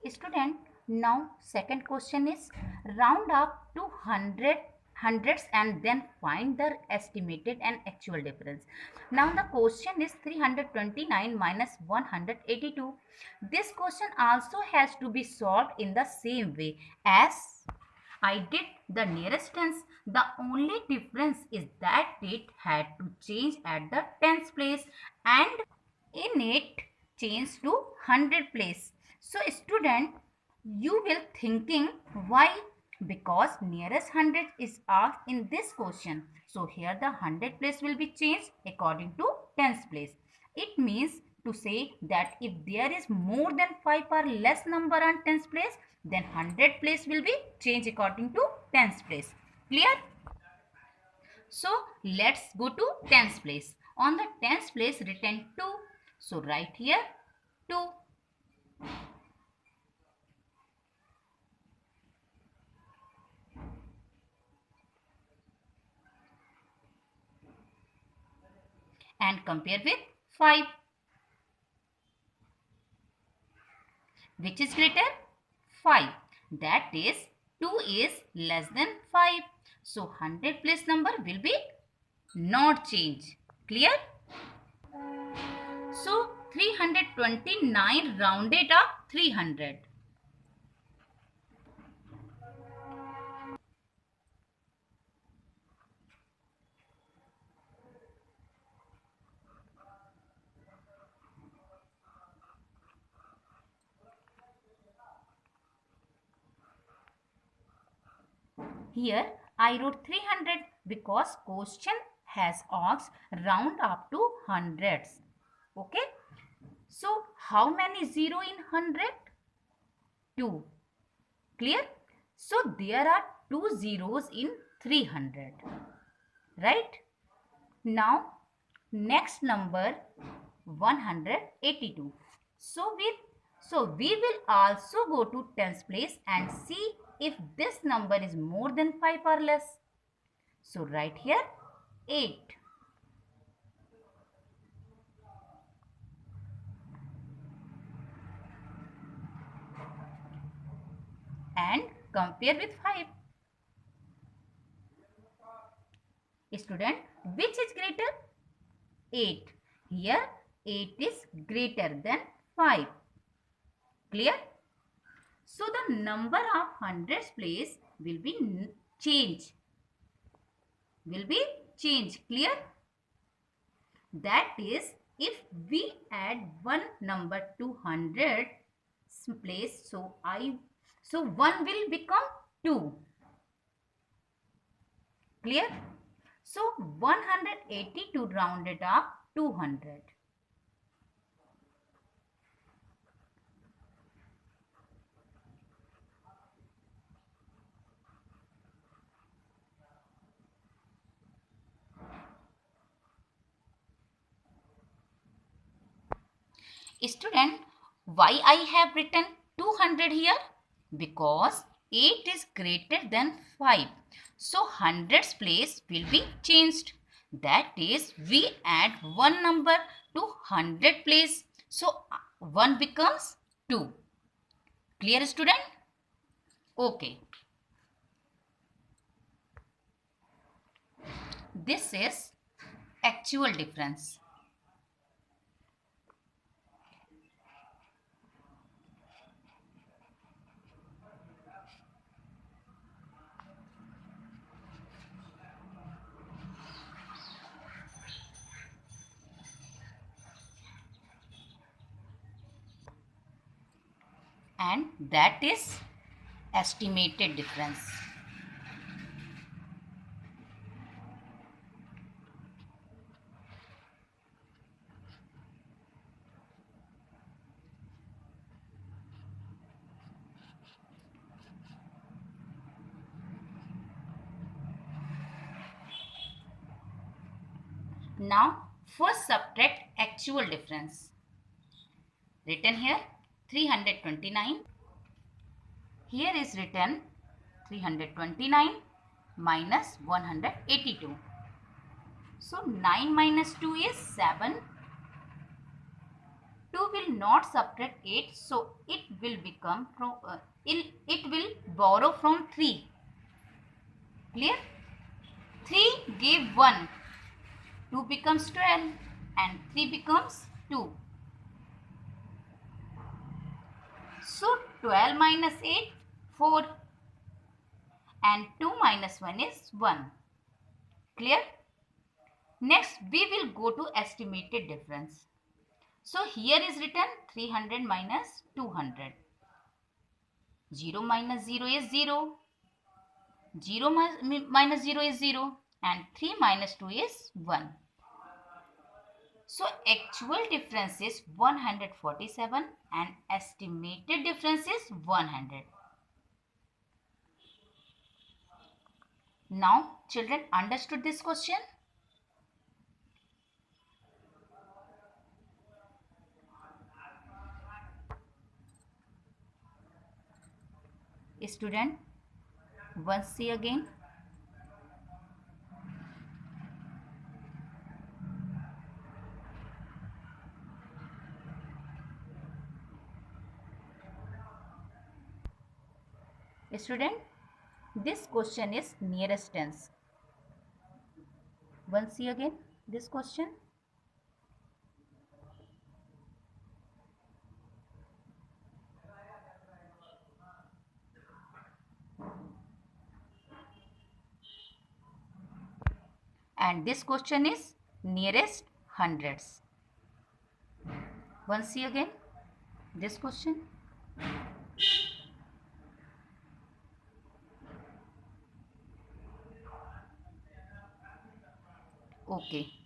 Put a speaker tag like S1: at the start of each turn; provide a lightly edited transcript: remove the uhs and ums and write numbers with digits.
S1: Student, now second question is round up to hundreds and then find the estimated and actual difference. Now the question is 329 minus 182. This question also has to be solved in the same way as I did the nearest tens. The only difference is that it had to change at the tens place and in it change to 100 place. So student, you will thinking why? Because nearest 100 is asked in this question. So here the 100 place will be changed according to tens place. It means to say that if there is more than 5 or less number on tens place, then 100 place will be changed according to tens place. Clear? So let's go to tens place. On the tens place written 2. So write here 2. And compare with 5. Which is greater? 5. That is 2 is less than 5. So 100 place number will be not change. Clear? So 329 rounded up 300. Here I wrote 300 because question has asked round up to hundreds. Okay. So how many 0 in 100? 2. Clear? So there are 2 zeros in 300. Right? Now next number 182. So we will also go to tens place and see if this number is more than 5 or less. So write here 8. And compare with 5. Student, which is greater? 8. Here 8 is greater than 5. Clear? So the number of hundreds place will be change. Clear? That is, if we add one number to 100 place, so 1 will become 2. Clear? So 182 rounded up 200. Student, why I have written 200 here? Because 8 is greater than 5. So hundreds place will be changed. That is, we add one number to 100 place. So 1 becomes 2. Clear, student? Okay. This is actual difference. And that is estimated difference. Now first subtract actual difference. Written here 329. Here is written 329 minus 182. So 9 minus 2 is 7. 2 will not subtract 8, so it will become from it will borrow from 3. Clear? 3 gave 1, 2 becomes 12 and 3 becomes 2. So 12 minus 8, 4, and 2 minus 1 is 1. Clear? Next, we will go to estimated difference. So here is written 300 minus 200. 0 minus 0 is 0. 0 minus 0 is 0. And 3 minus 2 is 1. So actual difference is 147 and estimated difference is 100. Now, children, understood this question? Student, once see again. Student, this question is nearest tens. Once see again this question. And this question is nearest hundreds. Once see again this question. Okay.